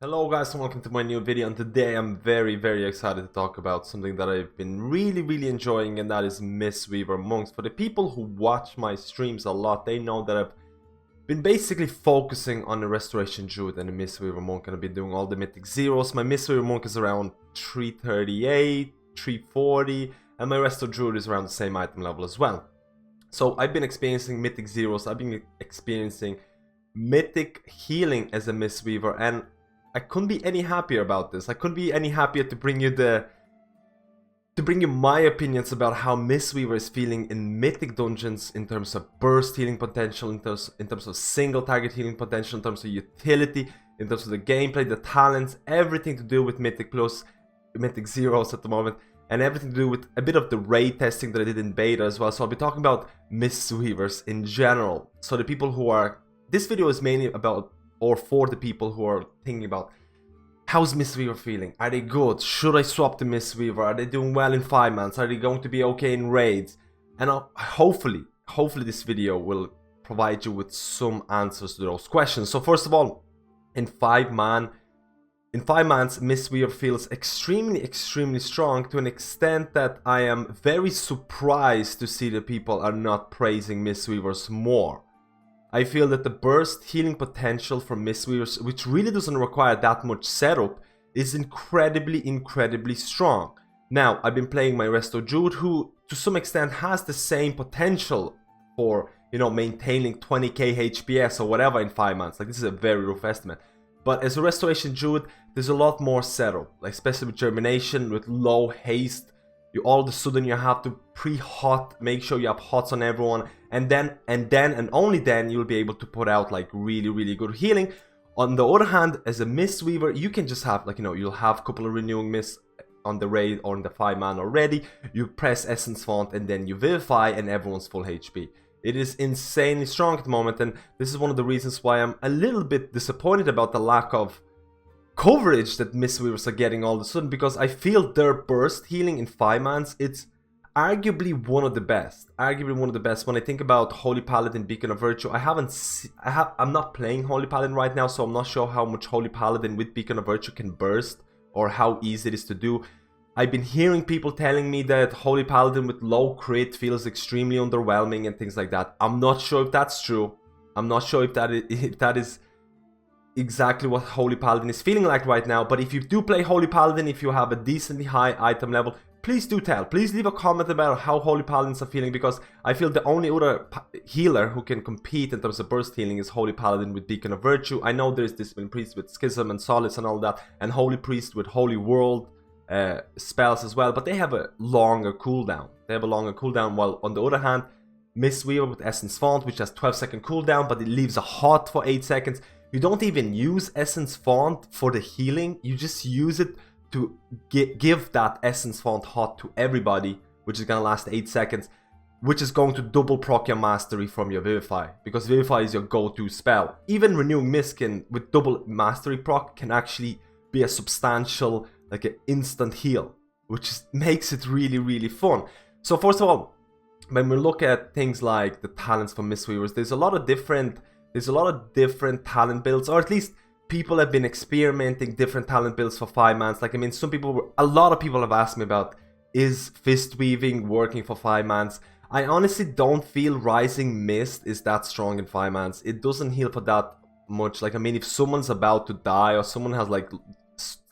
Hello guys and welcome to my new video, and today I'm very excited to talk about something that I've been really enjoying, and that is Mistweaver monks. For the people who watch my streams a lot, they know that I've been basically focusing on the Restoration Druid and the Mistweaver monk, and I've been doing all the mythic zeros. My Mistweaver monk is around 338, 340, and my Resto Druid is around the same item level as well. So I've been experiencing mythic zeros, I've been experiencing mythic healing as a Mistweaver, and I couldn't be any happier about this. I couldn't be any happier to bring you my opinions about how Mistweaver is feeling in mythic dungeons in terms of burst healing potential, in terms of single target healing potential, in terms of utility, in terms of the gameplay, the talents, everything to do with mythic plus mythic zeros at the moment, and everything to do with a bit of the raid testing that I did in beta as well. So I'll be talking about Mistweavers in general. So the people who are, this video is mainly about, or for the people who are thinking about, how's Mistweaver feeling? Are they good? Should I swap the Mistweaver? Are they doing well in 5 months? Are they going to be okay in raids? And hopefully this video will provide you with some answers to those questions. So first of all, in 5 months, Mistweaver feels extremely strong, to an extent that I am very surprised to see that people are not praising Mistweavers more. I feel that the burst healing potential from Mistweavers, which really doesn't require that much setup, is incredibly strong. Now, I've been playing my Resto Druid, who to some extent has the same potential for, you know, maintaining 20k HPS or whatever in 5 months. Like, this is a very rough estimate. But as a Restoration Druid, there's a lot more setup, like especially with Germination, with low haste. You all of a sudden you have to pre-hot, make sure you have hots on everyone, and then and only then you'll be able to put out like really good healing. On the other hand, as a Mistweaver, you can just have, like, you know, you'll have a couple of renewing mists on the raid or in the 5 man already. You press Essence Font and then you Vivify and everyone's full HP. It is insanely strong at the moment, and this is one of the reasons why I'm a little bit disappointed about the lack of coverage that Mistweavers are getting all of a sudden, because I feel their burst healing in 5 mans, it's arguably one of the best. When I think about Holy Paladin, Beacon of Virtue, I'm not playing Holy Paladin right now, so I'm not sure how much Holy Paladin with Beacon of Virtue can burst, or how easy it is to do. I've been hearing people telling me that Holy Paladin with low crit feels extremely underwhelming and things like that. I'm not sure if that's true. I'm not sure if that is exactly what Holy Paladin is feeling like right now. But if you do play Holy Paladin, if you have a decently high item level, please do tell. Please leave a comment about how Holy Paladins are feeling, because I feel the only other healer who can compete in terms of burst healing is Holy Paladin with Beacon of Virtue. I know there's Discipline Priest with Schism and Solace and all that, and Holy Priest with Holy World spells as well, but they have a longer cooldown. While on the other hand, Mistweaver with Essence Font, which has 12-second cooldown, but it leaves a hot for 8 seconds. You don't even use Essence Font for the healing, you just use it to give that Essence Font hot to everybody, which is gonna last 8 seconds, which is going to double proc your mastery from your Vivify, because Vivify is your go-to spell. Even Renewing Mist with double mastery proc can actually be a substantial, like an instant heal, which makes it really fun. So first of all, when we look at things like the talents for Mistweavers, there's a lot of different talent builds, or at least people have been experimenting different talent builds for 5 mans. Like, I mean, a lot of people have asked me about, is fist weaving working for 5 mans? I honestly don't feel Rising Mist is that strong in 5 mans. It doesn't heal for that much. Like, I mean, if someone's about to die or someone has like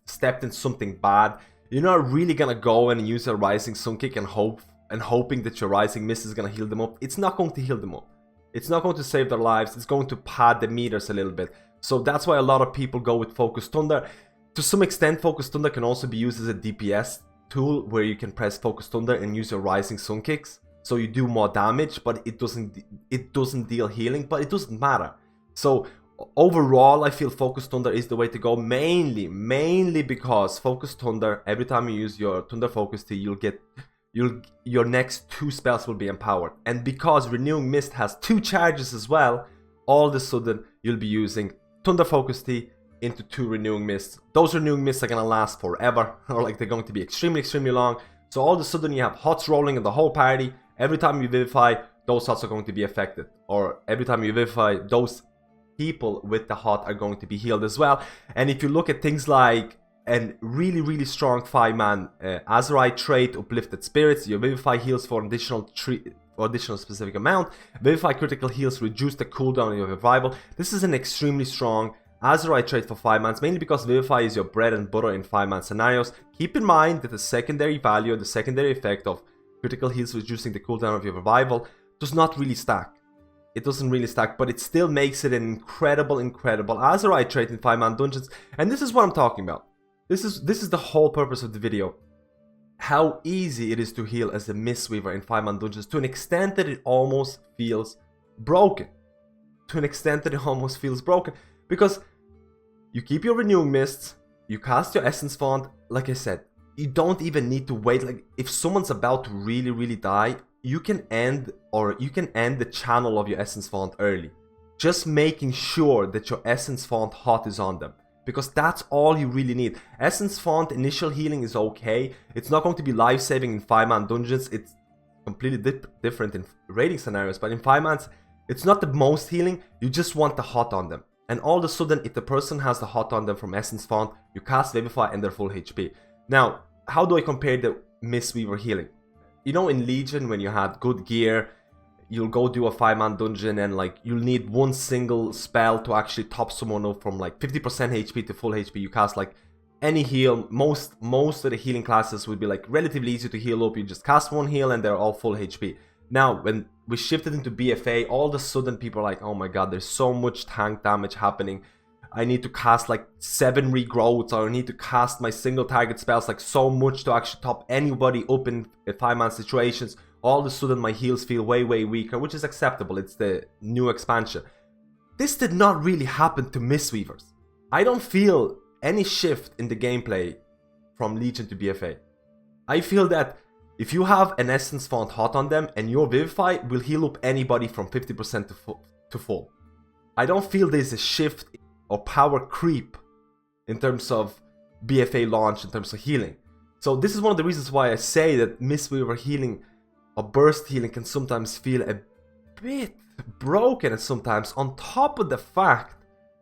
stepped in something bad, you're not really gonna go and use a Rising Sun Kick and hoping that your Rising Mist is gonna heal them up. It's not going to heal them up. It's not going to save their lives. It's going to pad the meters a little bit. So that's why a lot of people go with Focus Thunder. To some extent, Focus Thunder can also be used as a DPS tool, where you can press Focus Thunder and use your Rising Sun Kicks, so you do more damage, but it doesn't deal healing, but it doesn't matter. So overall, I feel Focus Thunder is the way to go, mainly because Focus Thunder, every time you use your Thunder Focus Tea, your next 2 spells will be empowered. And because Renewing Mist has 2 charges as well, all of a sudden you'll be using Thunder Focus Tea into 2 Renewing Mists. Those Renewing Mists are gonna last forever, or like they're going to be extremely long. So all of a sudden you have hots rolling in the whole party. Every time you Vivify, those hots are going to be affected. Or every time you Vivify, those people with the hot are going to be healed as well. And if you look at things like a really strong 5-man Azeroth trait, Uplifted Spirits, your Vivify heals for additional specific amount, Vivify critical heals reduce the cooldown of your revival. This is an extremely strong Azeroth trait for 5-mans, mainly because Vivify is your bread and butter in 5-man scenarios. Keep in mind that the secondary value, the secondary effect of critical heals reducing the cooldown of your revival does not really stack. It doesn't really stack, but it still makes it an incredible Azeroth trait in 5-man dungeons. And this is what I'm talking about. This is the whole purpose of the video. How easy it is to heal as a Mistweaver in 5-man dungeons, to an extent that it almost feels broken. Because you keep your Renewing Mists, you cast your Essence Font. Like I said, you don't even need to wait. Like, if someone's about to really die, you can end the channel of your Essence Font early. Just making sure that your Essence Font hot is on them. Because that's all you really need. Essence Font initial healing is okay. It's not going to be life-saving in 5-man dungeons. It's completely different in raiding scenarios. But in 5-mans, it's not the most healing. You just want the hot on them. And all of a sudden, if the person has the hot on them from Essence Font, you cast Vivify and they're full HP. Now, how do I compare the Mistweaver healing? You know, in Legion, when you had good gear, you'll go do a 5-man dungeon and like you'll need one single spell to actually top someone up from like 50% HP to full HP. You cast like any heal. Most of the healing classes would be like relatively easy to heal up. You just cast one heal and they're all full HP. Now, when we shifted into BfA, all of a sudden people are like, oh my god, there's so much tank damage happening. I need to cast like 7 regrowths, or I need to cast my single target spells like so much to actually top anybody up in 5-man situations. All of a sudden my heals feel way weaker, which is acceptable. It's the new expansion. This did not really happen to Mistweavers. I don't feel any shift in the gameplay from Legion to BfA. I feel that if you have an Essence Font hot on them, and your Vivify will heal up anybody from 50% to full. I don't feel there's a shift or power creep in terms of BfA launch, in terms of healing. So this is one of the reasons why I say that Mistweaver healing or burst healing can sometimes feel a bit broken sometimes, on top of the fact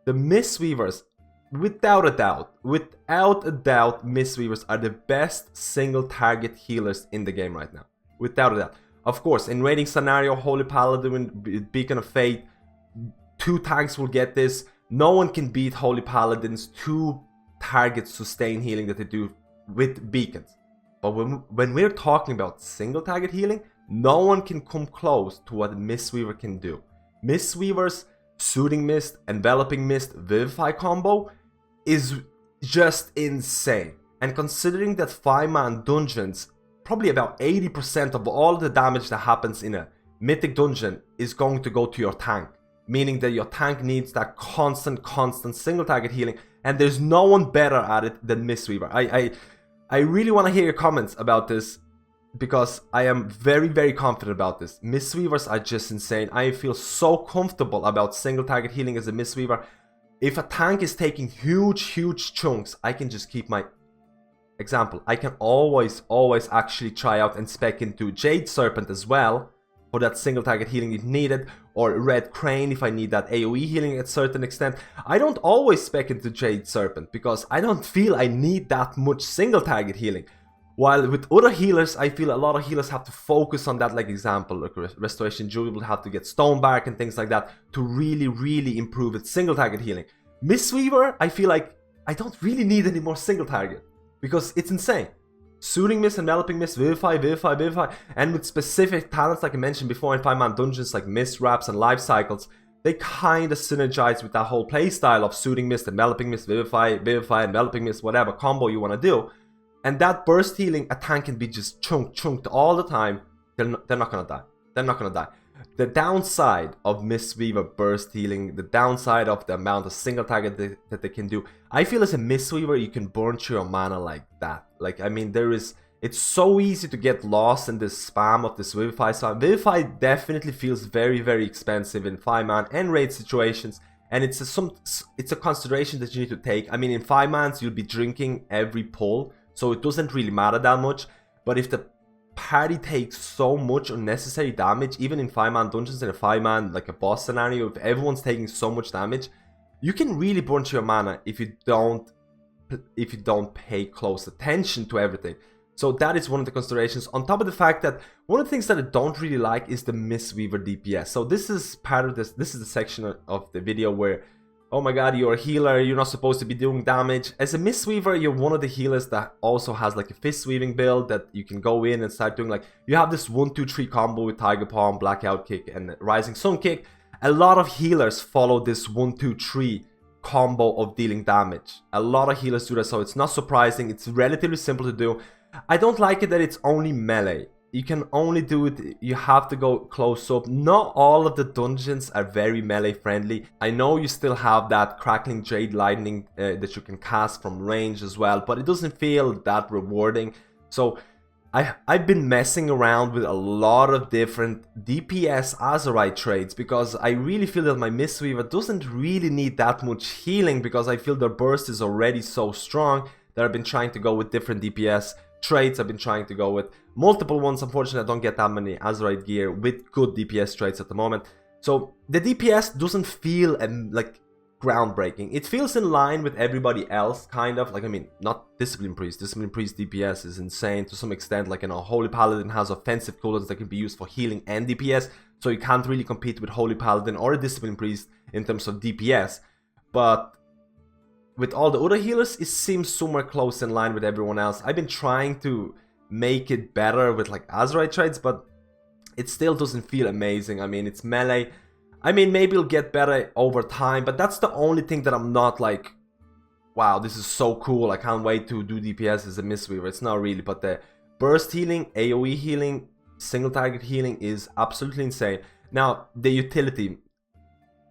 the Mistweavers, without a doubt, Mistweavers are the best single target healers in the game right now. Without a doubt. Of course, in raiding scenario, Holy Paladin, Beacon of Fate, 2 tanks will get this. No one can beat Holy Paladin's 2 target sustain healing that they do with beacons. But when we're talking about single target healing, no one can come close to what Mistweaver can do. Mistweaver's Soothing Mist, Enveloping Mist, Vivify combo is just insane. And considering that 5-man dungeons, probably about 80% of all the damage that happens in a Mythic dungeon is going to go to your tank. Meaning that your tank needs that constant single target healing. And there's no one better at it than Mistweaver. I really want to hear your comments about this, because I am very confident about this. Mistweavers are just insane. I feel so comfortable about single target healing as a Mistweaver. If a tank is taking huge chunks, I can just keep my example. I can always actually try out and spec into Jade Serpent as well for that single target healing if needed, or Red Crane if I need that AoE healing at a certain extent. I don't always spec into Jade Serpent because I don't feel I need that much single target healing. While with other healers, I feel a lot of healers have to focus on that, like example, like Restoration Jewel will have to get Stonebark and things like that to really improve its single target healing. Mistweaver, I feel like I don't really need any more single target because it's insane. Soothing Mist, Enveloping Mist, Vivify, and with specific talents like I mentioned before in 5-man dungeons like Mist Wraps and Life Cycles, they kind of synergize with that whole playstyle of Soothing Mist, Enveloping Mist, Vivify, Enveloping Mist, whatever combo you want to do. And that burst healing, a tank can be just chunked all the time. They're not gonna die. They're not gonna die. The downside of Mistweaver burst healing, the downside of the amount of single target that they can do, I feel as a Mistweaver you can burn through your mana like that. Like, I mean, it's so easy to get lost in this spam of this Vivify spam. Vivify definitely feels very expensive in 5-man and raid situations. And it's a consideration that you need to take. I mean, in 5-mans you'll be drinking every pull, so it doesn't really matter that much. But if the party takes so much unnecessary damage, even in 5-man dungeons, in a 5-man, like a boss scenario, if everyone's taking so much damage, you can really burn your mana if you don't pay close attention to everything. So that is one of the considerations, on top of the fact that one of the things that I don't really like is the Mistweaver DPS. So this is part of this is the section of the video where, oh my god, you're a healer, you're not supposed to be doing damage. As a Mistweaver, you're one of the healers that also has like a fist weaving build that you can go in and start doing, like, you have this 1-2-3 combo with Tiger Palm, Blackout Kick, and Rising Sun Kick. A lot of healers follow this 1-2-3 combo of dealing damage. A lot of healers do that, so it's not surprising. It's relatively simple to do. I don't like it that it's only melee. You can only do it, you have to go close up. Not all of the dungeons are very melee friendly. I know you still have that crackling jade lightning that you can cast from range as well, but it doesn't feel that rewarding. So I've been messing around with a lot of different DPS Azeroth trades because I really feel that my Mistweaver doesn't really need that much healing, because I feel their burst is already so strong that I've been trying to go with different DPS traits. I've been trying to go with multiple ones. Unfortunately, I don't get that many Azeroth gear with good DPS traits at the moment. So the DPS doesn't feel like groundbreaking. It feels in line with everybody else, kind of. Like, I mean, not Discipline Priest. Discipline Priest DPS is insane to some extent. Like, you know, Holy Paladin has offensive cooldowns that can be used for healing and DPS. So you can't really compete with Holy Paladin or a Discipline Priest in terms of DPS. But with all the other healers, it seems somewhere close in line with everyone else. I've been trying to make it better with like Azeroth trades, but it still doesn't feel amazing. I mean, it's melee. I mean, maybe it'll get better over time, but that's the only thing that I'm not like, wow, this is so cool, I can't wait to do DPS as a Mistweaver. It's not really, but the burst healing, AoE healing, single target healing is absolutely insane. Now, the utility.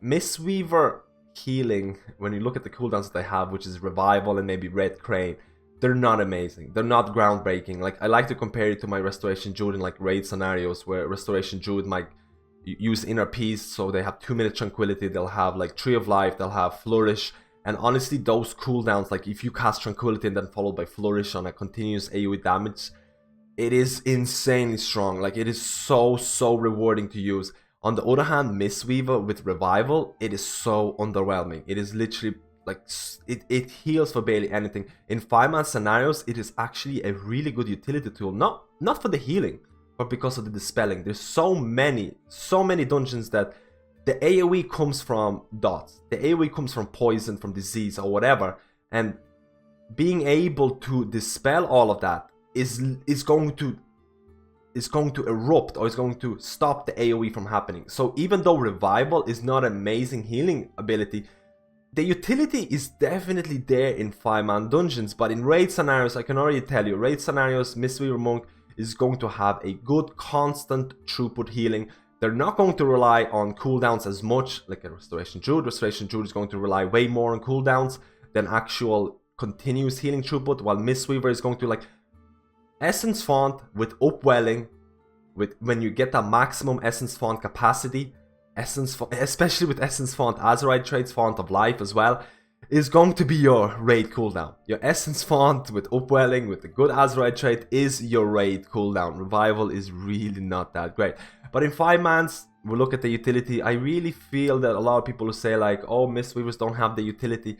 Mistweaver healing, when you look at the cooldowns that they have, which is Revival and maybe Red Crane, they're not amazing. They're not groundbreaking. Like, I like to compare it to my Restoration Druid in like raid scenarios where Restoration Druid might use Inner Peace, so they have 2-minute Tranquility, they'll have like Tree of Life, they'll have Flourish, and honestly those cooldowns, like if you cast Tranquility and then followed by Flourish on a continuous AoE damage, it is insanely strong. Like, it is so rewarding to use. On the other hand, Mistweaver with Revival, it is so underwhelming. It is literally like, it heals for barely anything. In 5-man scenarios, it is actually a really good utility tool. Not for the healing, but because of the dispelling. There's so many dungeons that the AoE comes from dots. The AoE comes from poison, from disease, or whatever. And being able to dispel all of that is going to erupt, or is going to stop the AoE from happening. So even though Revival is not an amazing healing ability, the utility is definitely there in 5-man dungeons. But in raid scenarios, I can already tell you, raid scenarios, Mistweaver Monk is going to have a good constant throughput healing. They're not going to rely on cooldowns as much like a Restoration Druid. Restoration Druid is going to rely way more on cooldowns than actual continuous healing throughput, while Mistweaver is going to, like, Essence Font with Upwelling, when you get that maximum Essence Font capacity, especially with Essence Font Azeroth traits, Font of Life as well, is going to be your raid cooldown. Your Essence Font with Upwelling with the good Azeroth trait is your raid cooldown. Revival is really not that great. But in 5-mans, we look at the utility. I really feel that a lot of people who say like, oh, Mistweavers don't have the utility.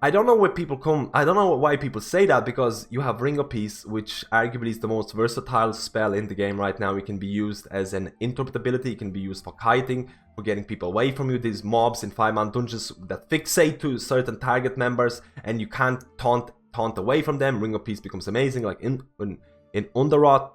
I don't know where people come, I don't know why people say that, because you have Ring of Peace, which arguably is the most versatile spell in the game right now. It can be used as an interrupt ability, it can be used for kiting, for getting people away from you. These mobs in 5-man dungeons that fixate to certain target members and you can't taunt away from them. Ring of Peace becomes amazing. Like in Underrot,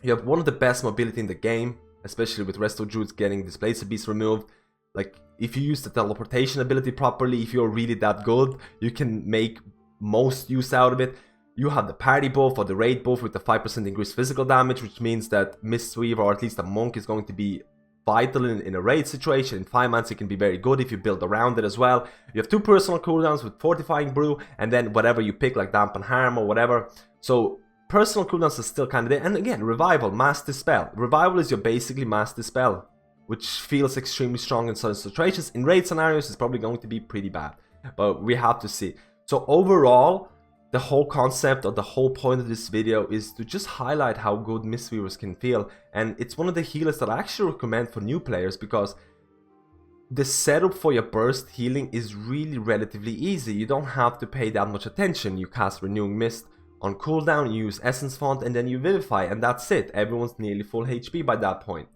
you have one of the best mobility in the game, especially with Resto Druids getting Displacer Beast removed. Like, if you use the teleportation ability properly, if you're really that good, you can make most use out of it. You have the party buff or the raid buff with the 5% increased physical damage, which means that Mistweaver, or at least a monk, is going to be vital in a raid situation. In 5-mans, it can be very good if you build around it as well. You have 2 personal cooldowns with Fortifying Brew, and then whatever you pick, like Dampen Harm or whatever. So personal cooldowns are still kind of there. And again, Revival, Mass Dispel. Revival is your basically Mass Dispel, which feels extremely strong in certain situations. In raid scenarios, it's probably going to be pretty bad, but we have to see. So overall, the whole concept or the whole point of this video is to just highlight how good Mistweavers can feel, and it's one of the healers that I actually recommend for new players because the setup for your burst healing is really relatively easy. You don't have to pay that much attention. You cast Renewing Mist on cooldown, you use Essence Font, and then you Vivify, and that's it. Everyone's nearly full HP by that point.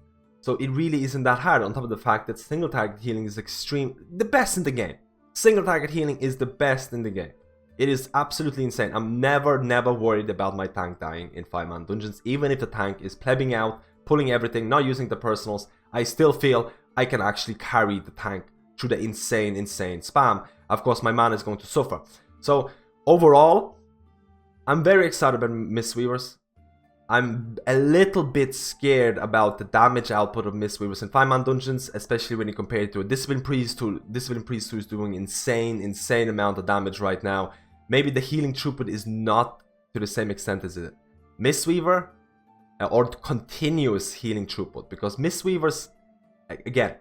So it really isn't that hard, on top of the fact that single target healing is the best in the game. Single target healing is the best in the game. It is absolutely insane. I'm never worried about my tank dying in 5-man dungeons. Even if the tank is plebbing out, pulling everything, not using the personals, I still feel I can actually carry the tank through the insane spam. Of course, my mana is going to suffer. So overall, I'm very excited about Mistweavers. I'm a little bit scared about the damage output of Mistweavers in 5-man dungeons, especially when you compare it to a Discipline Priest who is doing insane amount of damage right now. Maybe the healing throughput is not to the same extent as a Mistweaver, or continuous healing throughput, because Mistweavers, again,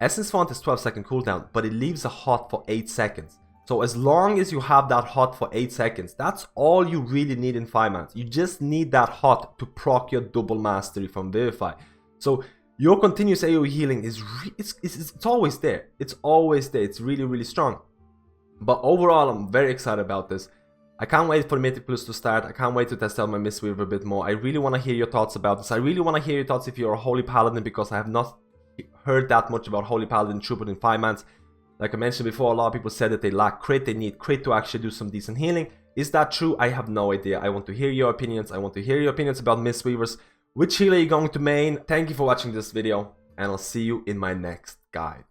Essence Font is 12-second cooldown, but it leaves a hot for 8 seconds. So as long as you have that hot for 8 seconds, that's all you really need in 5-man. You just need that hot to proc your double mastery from Vivify. So your continuous AoE healing is it's always there. It's always there. It's really strong. But overall, I'm very excited about this. I can't wait for Mythic Plus to start. I can't wait to test out my Mistweaver a bit more. I really want to hear your thoughts about this. I really want to hear your thoughts if you're a Holy Paladin, because I have not heard that much about Holy Paladin throughput in 5-mans. Like I mentioned before, a lot of people said that they lack crit. They need crit to actually do some decent healing. Is that true? I have no idea. I want to hear your opinions. I want to hear your opinions about Mistweavers. Which healer are you going to main? Thank you for watching this video, and I'll see you in my next guide.